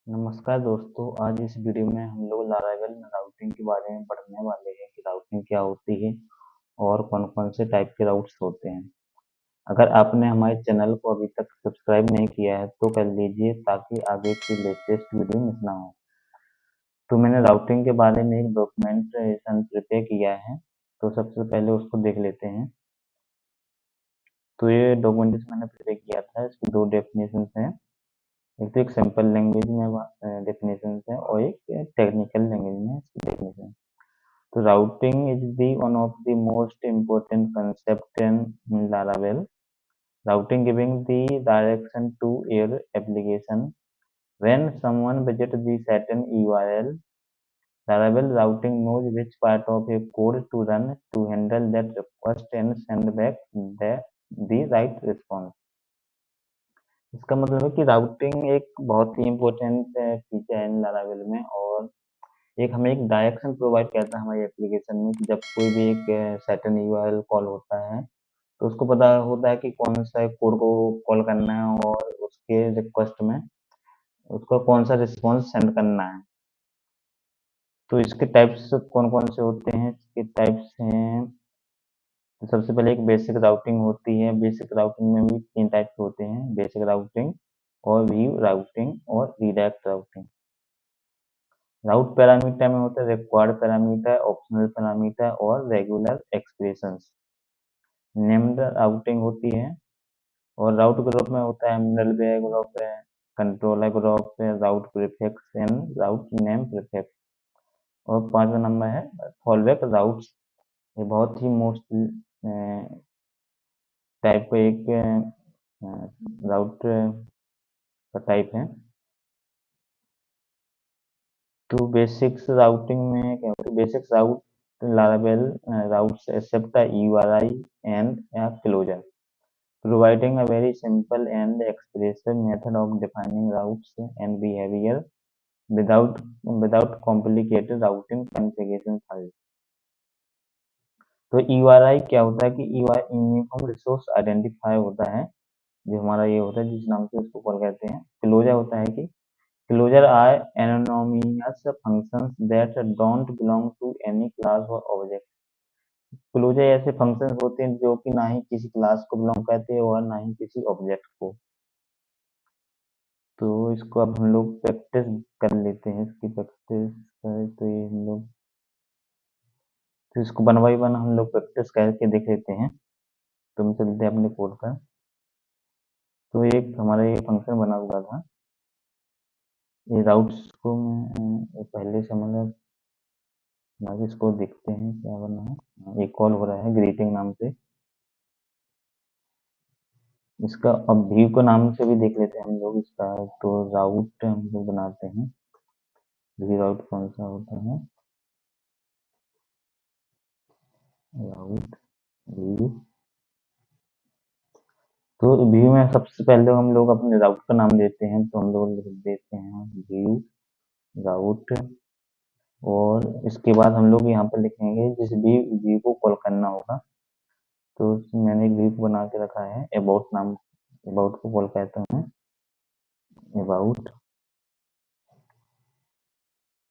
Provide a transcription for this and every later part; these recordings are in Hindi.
नमस्कार दोस्तों, आज इस वीडियो में हम लोग लारावेल राउटिंग के बारे में पढ़ने वाले हैं कि राउटिंग क्या होती है और कौन-कौन से टाइप के राउट्स होते हैं। अगर आपने हमारे चैनल को अभी तक सब्सक्राइब नहीं किया है तो कर लीजिए ताकि आगे की लेटेस्ट वीडियो मिस ना हो। तो मैंने राउटिंग के बारे में एक डॉक्यूमेंटेशन प्रिपेयर किया है, तो सबसे पहले उसको देख लेते हैं। तो ये डॉक्यूमेंटेशन मैंने प्रिपेयर किया था, इसकी दो डेफिनेशंस हैं। एक तो एक सिंपल लैंग्वेज में डेफिनेशन है और एक टेक्निकल लैंग्वेज में इसकी डेफिनेशन। तो routing is the one of the most important concept in Laravel. Routing giving the direction to your application. When someone visits the certain URL, Laravel routing knows which part of a code to run to handle that request and send back the right response. इसका मतलब है कि राउटिंग एक बहुत ही इम्पोर्टेंट फीचर है इन लारावेल में और एक हमें एक डायरेक्शन प्रोवाइड करता है हमारी एप्लीकेशन में कि जब कोई भी एक सर्टेन यूआरएल कॉल होता है तो उसको पता होता है कि कौन सा कोड को कॉल करना है और उसके रिक्वेस्ट में उसको कौन सा रिस्पॉन्स सेंड करना है। तो इसके टाइप्स कौन कौन से होते हैं, इसके टाइप्स हैं। तो सबसे पहले एक बेसिक राउटिंग होती है। बेसिक राउटिंग में भी तीन टाइप के होते हैं, बेसिक राउटिंग और व्यू राउटिंग और रिडायरेक्ट राउटिंग। राउट पैरामीटर में होता है रिक्वायर्ड पैरामीटर, ऑप्शनल पैरामीटर और रेगुलर एक्सप्रेशंस। नेम्ड राउटिंग होती है और राउट ग्रुप में होता है मिडलवेयर ग्रुप है, कंट्रोलर ग्रुप है, route prefix and route name prefix. और पांचवा नंबर है फॉलबैक राउट्स। ये बहुत ही मोस्ट टाइप का एक राउट का टाइप है। तो बेसिक्स राउटिंग में क्या होता है, basics route Laravel routes accept a URI and a closure, providing a very simple and expressive method of defining routes and behavior without complicated routing configuration files. तो URI क्या होता है कि URI यूनिफॉर्म रिसोर्स आइडेंटिफायर होता है, जो हमारा ये होता है जिस नाम से उसको कॉल करते हैं। क्लोजर होता है कि closure are anonymous functions that don't belong to any class और ऑब्जेक्ट। क्लोजर ऐसे फंक्शंस होते हैं जो कि ना ही किसी क्लास को बिलोंग करते हैं और ना ही किसी ऑब्जेक्ट को। तो इसको अब हम लोग प्रैक्टिस कर लेते हैं, इसकी प्रैक्टिस करें तो ये हम लोग तो इसको वन बाई वन हम लोग प्रैक्टिस करके देख लेते हैं। तो हम चलते हैं अपने कोड पर। तो एक हमारा ये फंक्शन बना हुआ था, ये राउट्स को मैं पहले से मतलब आगे इसको देखते हैं क्या बना है। एक कॉल हो रहा है ग्रीटिंग नाम से। इसका अब व्यू को नाम से भी देख लेते हैं हम लोग इसका। तो राउट हम लोग बनाते हैं, व्यू राउट कौन सा होता है, राउट व्यू। तो व्यू में सबसे पहले हम लोग अपने राउट का नाम देते हैं, तो हम लोग लिख देते हैं व्यू राउट और इसके बाद हम लोग यहाँ पर लिखेंगे जिस भी व्यू को कॉल करना होगा। तो मैंने एक व्यू बना के रखा है अबाउट नाम, अबाउट को कॉल करता हूँ अबाउट,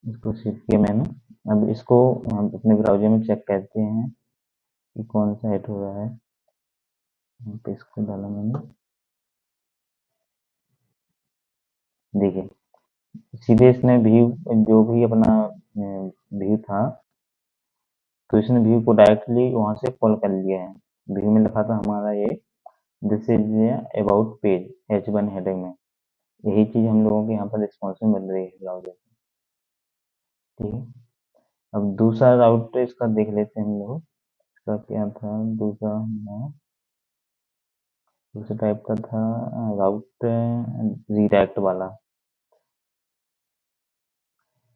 इसको सेव किया मैंने। अब इसको हम अपने ब्राउजर में चेक करते हैं कि कौन सा हिट हो रहा है। यहाँ पे इसको डाला मैंने, देखिए सीधे इसने व्यू जो भी अपना व्यू था तो इसने व्यू को डायरेक्टली वहां से कॉल कर लिया है। व्यू में लिखा था हमारा ये this is about page H1 heading में, यही चीज हम लोगों के यहाँ पर रिस्पॉन्स में मिल रही है ब्राउजर। ठीक है, अब दूसरा राउट इसका देख लेते हैं हम लोग। इसका क्या था दूसरा टाइप का था राउट रिडायरेक्ट वाला।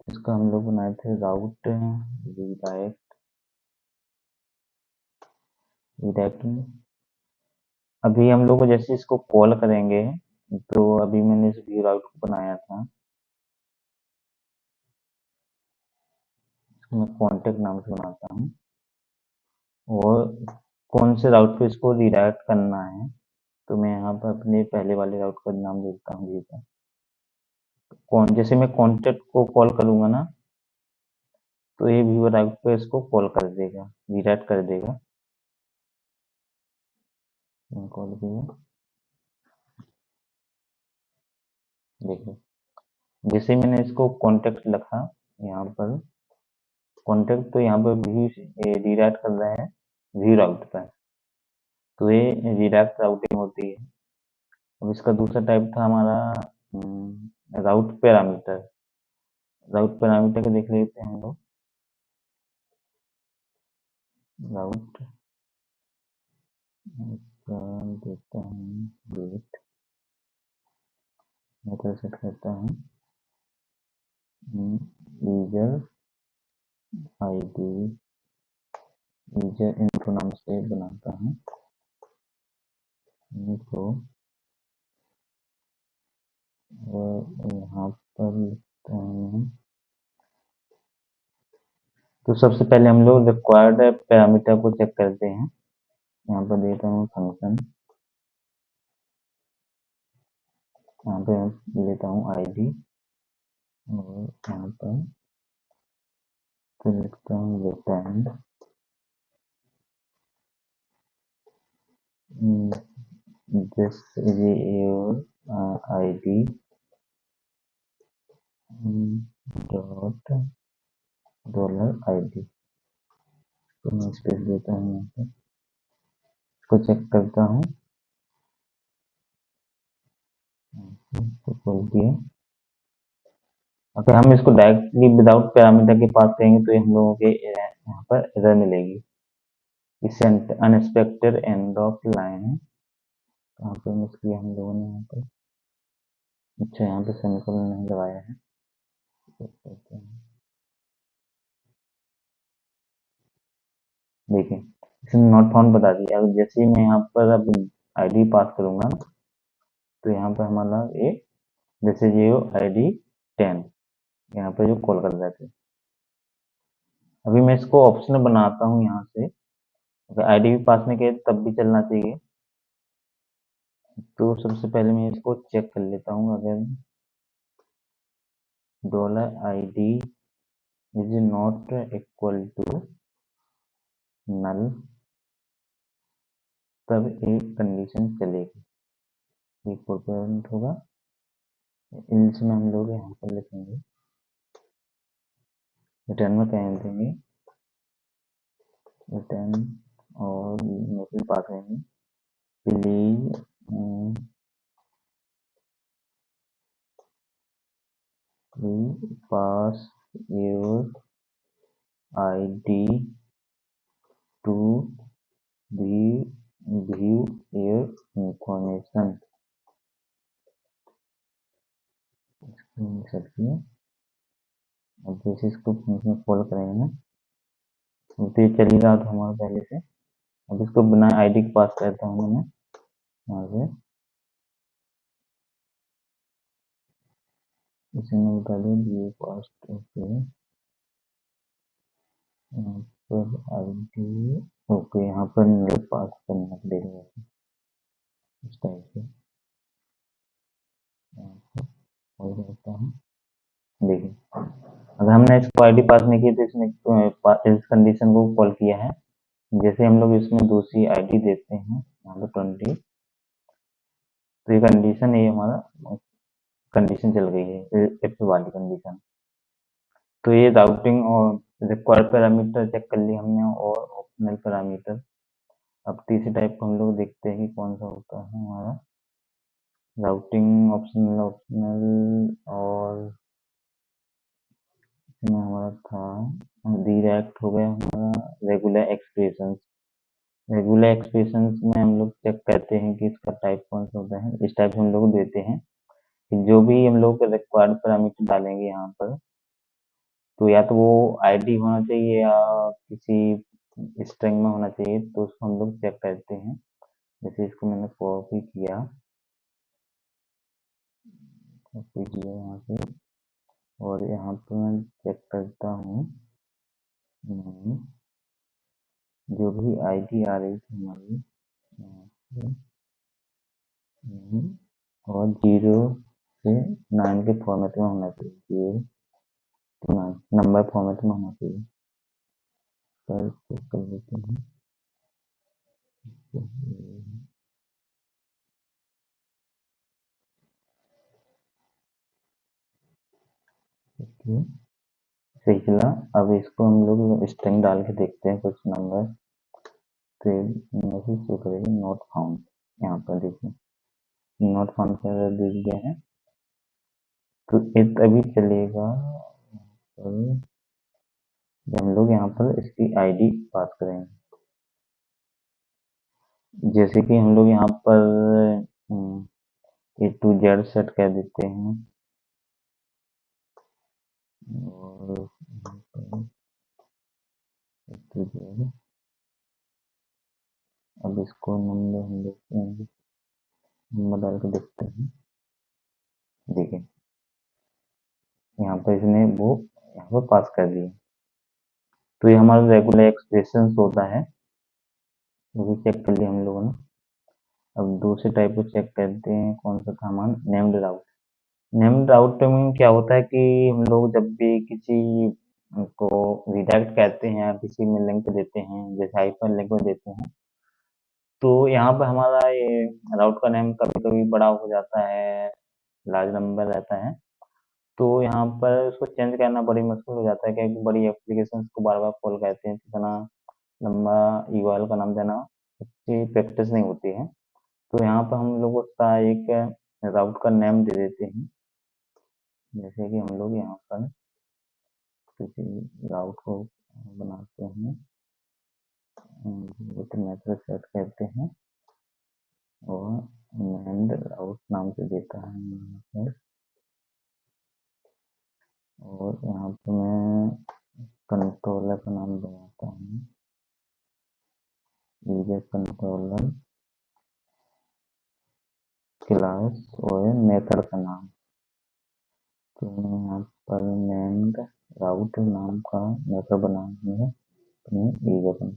इसका हम लोग बनाए थे राउट रिडायरेक्ट में। अभी हम लोग जैसे इसको कॉल करेंगे तो अभी मैंने इस व्यू राउट को बनाया था, मैं कॉन्टेक्ट नाम से बनाता हूँ और कौन से राउट पे इसको रिडायरेक्ट करना है तो मैं यहाँ पर अपने पहले वाले राउट का नाम देता हूँ व्यू का। कौन जैसे मैं कॉन्टैक्ट को कॉल करूंगा ना, तो ये व्यूअर राउट पे इसको कॉल कर देगा, रीडायरेक्ट कर देगा। कॉल किया, देखिए जैसे मैंने इसको कॉन्टैक्ट लिखा यहाँ पर, कॉन्टैक्ट तो यहाँ पर व्यू रीडायरेक्ट कर रहा है व्यू राउट पर, तो ये रीडायरेक्ट राउटिंग होती है। अब इसका दूसरा टाइप था हमारा राउट पैरामीटर। राउट पैरामीटर को देख लेते हैं हम लोग। राउट देता हूँ वेट, मैं तो सेट करता हूँ यूजर आईडी, यूजर इन्फो नाम से बनाता हूँ इनको, और यहाँ पर लिखता हूँ। तो सबसे पहले हम लोग रिक्वायर्ड पैरामीटर को चेक करते हैं। यहाँ पर देता हूँ फंक्शन, यहाँ पे लेता हूँ आईडी, और यहाँ पर फिर लिखता हूँ return this is your ID dot $id। तो मैं स्पेस देता हूँ यहाँ पर, इसको चेक करता हूँ, खोल दिया। अगर हम इसको डायरेक्टली विदाउट पैरामीटर के पास करेंगे तो हम लोगों के यहाँ पर एरर मिलेगी, अनएक्सपेक्टेड एंड ऑफ लाइन है। कहाँ पे मिस किया हम लोगों ने यहाँ पर, अच्छा यहाँ पे सेमीकोलन नहीं लगाया है। देखिए इसने नॉट फाउंड बता दिया। अब जैसे ही मैं यहाँ पर अब आईडी पास करूंगा, तो यहाँ पर हमारा ये जैसे ये आईडी 10 यहाँ पे जो कॉल कर रहे थे। अभी मैं इसको ऑप्शनल बनाता हूँ यहाँ से, अगर आईडी भी पास नहीं किया तब भी चलना चाहिए। तो सबसे पहले मैं इसको चेक कर लेता हूँ, अगर $id is not equal to null, तब एक कंडीशन चलेगी, एक प्रोपेरेंट होगा। इल्स में हम लोग यहाँ पर लिखेंगे, रिटर्न में कह देंगे रिटर्न, और मैसेज पास करेंगे please pass your ID to view your information. Set किया। अब जैसे इसको फंक्शन कॉल करेंगे ना, तो ये चल ही रहा था हमारा पहले से। अब इसको बिना आईडी के पास करता हूँ मैं यहाँ से, इसे मैं बता दूँ व्यू पास ओके, यहाँ पर आईडी ओके, यहाँ पर नल पास करना पड़ेगा इस टाइप से। यहाँ पर और रहता हूँ, देखिए अगर हमने इसको आईडी पास नहीं की तो इसने इस कंडीशन को कॉल किया है। जैसे हम लोग इसमें दूसरी आईडी देते हैं यहाँ पर 20, तो ये कंडीशन ये हमारा कंडीशन चल गई है, इफ वाली कंडीशन। तो ये राउटिंग और रिक्वायर्ड पैरामीटर चेक कर लिया हमने, और ऑप्शनल पैरामीटर। अब तीसरी टाइप को हम लोग देखते हैं कि कौन सा होता है हमारा राउटिंग ऑप्शनल। और इसमें हमारा था रीडायरेक्ट हो गया हमारा रेगुलर एक्सप्रेशंस। रेगुलर एक्सप्रेशंस में हम लोग चेक करते हैं कि इसका टाइप कौन सा होता है। इस टाइप हम लोग देते हैं कि जो भी हम लोग रिक्वायर्ड पैरामीटर डालेंगे यहाँ पर, तो या तो वो आईडी होना चाहिए या किसी स्ट्रिंग में होना चाहिए, तो उसको हम लोग चेक करते हैं। जैसे इसको मैंने कॉपी किया यहाँ से, और यहाँ पर मैं चेक करता हूँ जो भी आईडी आ रही थी हमारी यहाँ पे, और 0 से 9 के फॉर्मेट में होना चाहिए, तो नंबर फॉर्मेट में होना चाहिए। पर चेक कर लेते हैं। सही चला। अब इसको हम लोग स्ट्रिंग डाल के देखते हैं कुछ नंबर, तो मैसेज शो करेगा नॉट फाउंड। यहाँ पर देखिए नॉट फाउंड कर दिया गया है, तो ये तभी चलेगा जब हम लोग यहाँ पर इसकी आईडी पास करेंगे। जैसे कि हम लोग यहाँ पर ए टू जेड सेट कर देते हैं, और ए टू जेड। अब इसको नंबर हम लोग नंबर डाल के देखते हैं। देखिए यहाँ पर इसने वो यहाँ पर पास कर दिया, तो ये हमारा रेगुलर एक्सप्रेशन होता है, वो भी चेक कर लिया हम लोगों ने। अब दूसरे टाइप को चेक करते हैं, कौन सा था हमारा नेम्ड राउट। नेम्ड राउट में क्या होता है कि हम लोग जब भी किसी को रिडायरेक्ट कहते हैं या किसी में लिंक देते हैं, जैसे हाइपर लिंक में देते हैं, तो यहाँ पर हमारा ये राउट का नेम कभी-कभी बड़ा हो जाता है, लार्ज नंबर रहता है, तो यहाँ पर उसको चेंज करना बड़ी मुश्किल हो जाता है, क्योंकि बड़ी एप्लीकेशंस को बार-बार कॉल करते हैं, तो इतना लंबा यूआरएल का नाम देना अच्छी प्रैक्टिस नहीं होती है। तो यहाँ पर हम लोग उसका एक राउट का नेम दे देते हैं, जैसे कि हम लोग यहाँ पर किसी राउट को बनाते हैं, मेथड सेट करते हैं और नेम्ड राउट नाम से देता है यहाँ पर। और यहाँ पे मैं कंट्रोलर का नाम बनाता हूँ, यूजर कंट्रोलर क्लास और मेथड का नाम। तो मैं यहाँ पर नेम्ड राउट नाम का मेथड बनाऊंगा अपने यूजर का।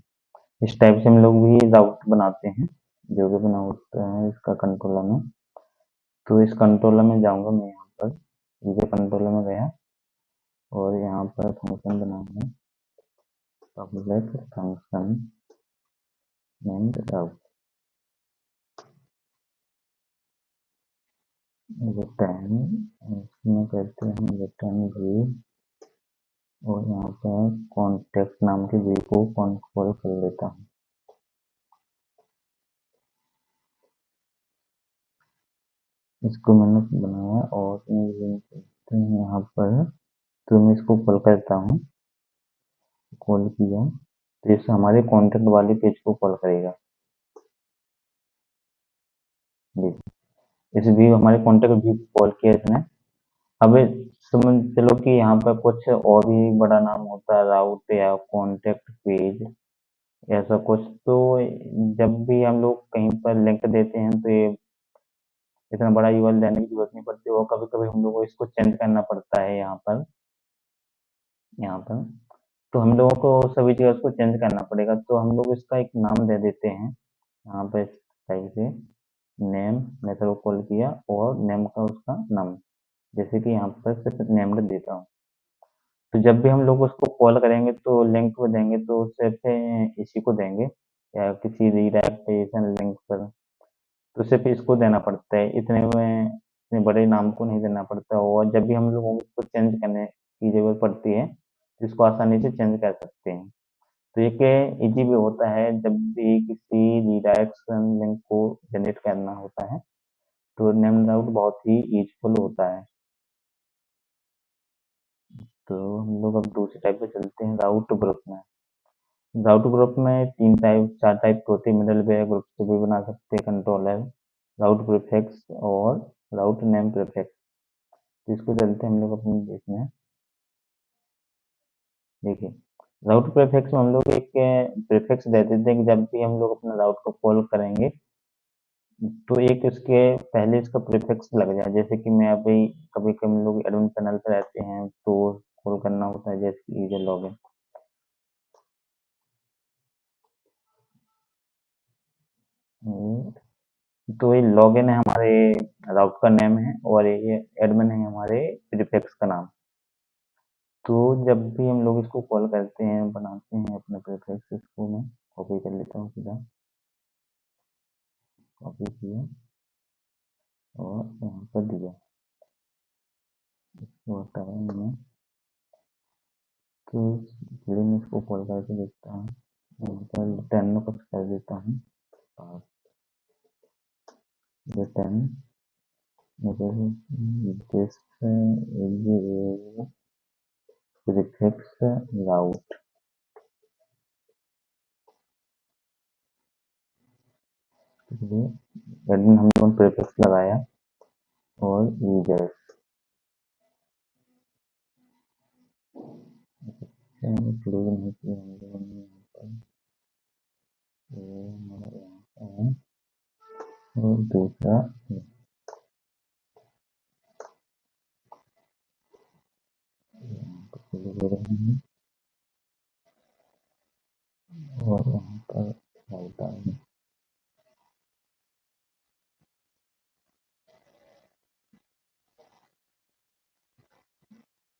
इस टाइप से हम लोग भी राउट बनाते हैं, जो भी बना होता है इसका कंट्रोलर में। तो इस कंट्रोलर में जाऊंगा मैं, यहाँ पर यूजर कंट्रोलर में गया और यहाँ पर फंक्शन बनाऊंगा, पब्लिक फंक्शन नेम्ड राउट, रिटर्न इसमें करते हैं रिटर्न व्यू, और यहाँ पर कॉन्टेक्ट नाम के व्यू को कॉल कर लेता हूँ। इसको मैंने बनाया और यहाँ पर तो मैं इसको कॉल करता हूँ, कॉल किया तो इससे हमारे कॉन्टेक्ट वाले पेज को कॉल करेगा। इस व्यू हमारे कॉन्टेक्ट व्यू को कॉल किया इसने। अब समझ चलो कि यहाँ पर कुछ और भी बड़ा नाम होता है, राउट या कॉन्टेक्ट पेज, ऐसा कुछ। तो जब भी हम लोग कहीं पर लिंक देते हैं, तो ये इतना बड़ा यूआरएल देने की जरूरत नहीं पड़ती, और कभी-कभी हम लोग को इसको चेंज करना पड़ता है यहाँ पर। तो हम लोगों को सभी जगह उसको चेंज करना पड़ेगा, तो हम लोग इसका एक नाम दे देते हैं यहाँ पे इस टाइप से, नेम मेथड को कॉल किया और नेम का उसका नाम, जैसे कि यहाँ पर सिर्फ नेम देता हूँ। तो जब भी हम लोग उसको कॉल करेंगे तो लिंक को देंगे, तो सिर्फ इसी को देंगे या किसी रिडायरेक्शन लिंक पर, तो सिर्फ इसको देना पड़ता है, इतने बड़े नाम को नहीं देना पड़ता। और जब भी हम लोगों को इसको चेंज करने की जरूरत पड़ती है, तो इसको आसानी से चेंज कर सकते हैं। तो एक इजी भी होता है जब भी किसी रिडायरेक्शन लिंक को जनरेट करना होता है, तो नेम राउट बहुत ही यूजफुल होता है। तो हम लोग अब दूसरे टाइप पे चलते हैं, राउट ग्रुप में। राउट ग्रुप में 4 टाइप के होते हैं, मिडलवेयर ग्रुप से भी बना सकते हैं कंट्रोलर, राउट प्रीफिक्स और राउट नेम प्रीफिक्स। इसको चलते हैं हम लोग अपने इसमें। देखिए राउट प्रीफिक्स में हम लोग एक प्रीफिक्स दे देते हैं कि जब भी हम लोग अपना राउट को कॉल करेंगे, तो एक इसके पहले इसका प्रीफिक्स लग जाए। जैसे कि मैं अभी कभी कभी हम लोग एडमिन पैनल पे रहते हैं, तो कॉल करना होता है, जैसे कि यूजर लॉगिन, तो ये लॉगिन है हमारे राउट का नेम है और ये एडमिन है हमारे प्रीफिक्स का नाम। तो जब भी हम लोग इसको कॉल करते हैं, बनाते हैं अपने प्रीफिक्स, इसको मैं कॉपी कर लेता हूँ सीधा, कॉपी किया और यहाँ पर दिया, इसको हटाया मैंने। तो फिर मैं इसको कॉल करके देखता हूँ, यहाँ पर रिटर्न में कुछ कर देता हूँ, return this prefix route. Admin हम लोगों ने प्रीफिक्स लगाया और यूजर्स क्लोज नहीं किया हम लोगों ने यहाँ पर, ये हमारा यहाँ पर है और दूसरा यहाँ पर ले रहे हैं और यहाँ पर डालता हूँ।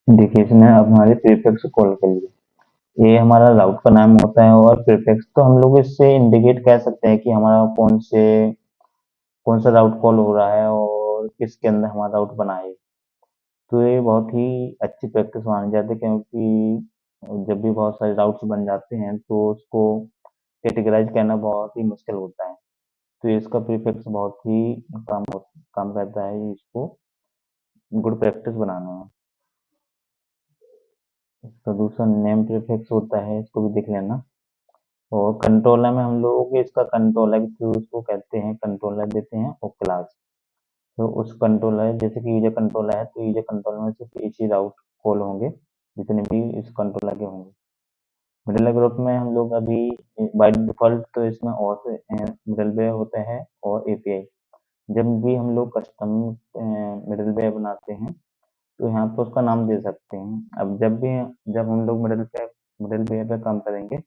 देखिए इसने अब हमारे प्रीफिक्स कॉल कर लिया। ये हमारा राउट का नाम होता है और प्रीफिक्स तो हम लोग इससे इंडिकेट कर सकते हैं कि हमारा कौन सा राउट कॉल हो रहा है और किसके अंदर हमारा राउट बना है। तो ये बहुत ही अच्छी प्रैक्टिस मानी जाती है, क्योंकि जब भी बहुत सारे राउट्स बन जाते हैं तो उसको कैटेगराइज करना बहुत ही मुश्किल होता है। तो इसका प्रीफिक्स बहुत ही काम करता है इसको गुड प्रैक्टिस बनाने में। इसका दूसरा नेम प्रीफिक्स होता है, इसको भी देख लेना। और कंट्रोलर में हम लोग इसका कंट्रोलर के थ्रू उसको कहते हैं, कंट्रोलर देते हैं और क्लास। तो उस कंट्रोलर जैसे कि यूजर कंट्रोलर है तो यूजर कंट्रोलर में सिर्फ एक ही राउट कॉल होंगे जितने भी इस कंट्रोलर के होंगे। मिडिलवेयर ग्रुप में हम लोग अभी बाय डिफॉल्ट तो इसमें और मिडिलवेयर होता है और एपीआई। जब भी हम लोग कस्टम मिडिलवेयर बनाते हैं तो यहाँ पे उसका नाम दे सकते हैं। अब जब हम लोग मिडिलवेयर पे काम करेंगे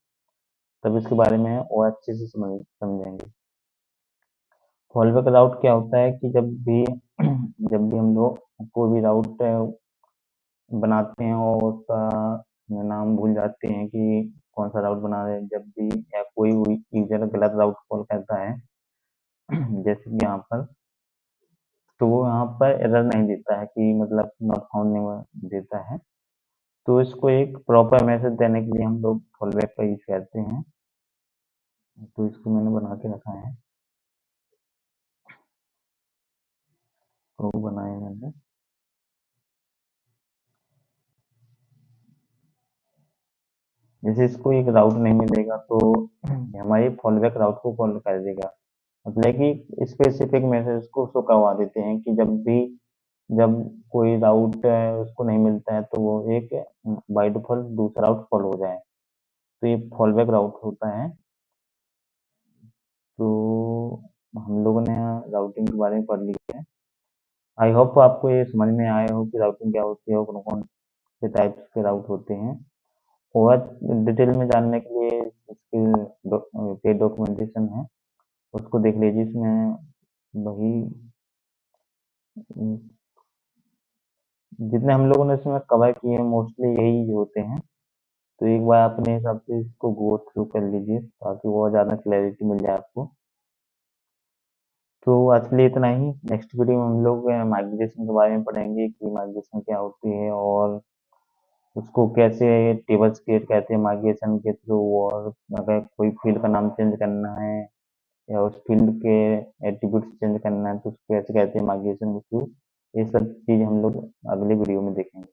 तब इसके बारे में और अच्छे से समझेंगे। फॉलोबैक राउट क्या होता है कि जब भी हम लोग कोई भी राउट बनाते हैं और उसका नाम भूल जाते हैं कि कौन सा राउट बना रहे हैं, जब भी या कोई यूजर गलत राउट कॉल करता है जैसे कि यहाँ पर, तो वो यहाँ पर एरर नहीं देता है कि मतलब नॉट फाउंड नहीं देता है। तो इसको एक प्रॉपर मैसेज देने के लिए हम लोग फॉलोबैक का यूज करते हैं। तो इसको मैंने बना के रखा है, तो बनाया मैंने। जैसे इसको एक राउट नहीं मिलेगा तो हमारे फॉलोबैक राउट को कॉल कर देगा। मतलब कि स्पेसिफिक मैसेज को शो करवा देते हैं कि जब कोई राउट उसको नहीं मिलता है तो वो एक बाय डिफॉल्ट दूसरा राउट फॉलो हो जाए, तो ये फॉलोबैक राउट होता है। तो हम लोगों ने राउटिंग के बारे में पढ़ लिया है। आई होप आपको ये समझ में आया हो कि राउटिंग क्या होती है और कौन कौन से टाइप्स के राउट होते हैं। और डिटेल में जानने के लिए इसकी पेड डॉक्यूमेंटेशन है, उसको देख लीजिए। इसमें वही जितने हम लोगों ने इसमें कवर किए हैं मोस्टली यही होते हैं। तो एक बार अपने हिसाब से इसको गो थ्रू कर लीजिए ताकि और ज़्यादा क्लैरिटी मिल जाए आपको। तो आज के लिए इतना ही। नेक्स्ट वीडियो में हम लोग माइग्रेशन के बारे में पढ़ेंगे कि माइग्रेशन क्या होती है और उसको कैसे टेबल्स क्रिएट करते हैं माइग्रेशन के थ्रू, और अगर कोई फील्ड का नाम चेंज करना है या उस फील्ड के एट्रीब्यूट्स चेंज करना है तो उसको कैसे कहते हैं माइग्रेशन के थ्रू। ये सब चीज़ हम लोग अगले वीडियो में देखेंगे।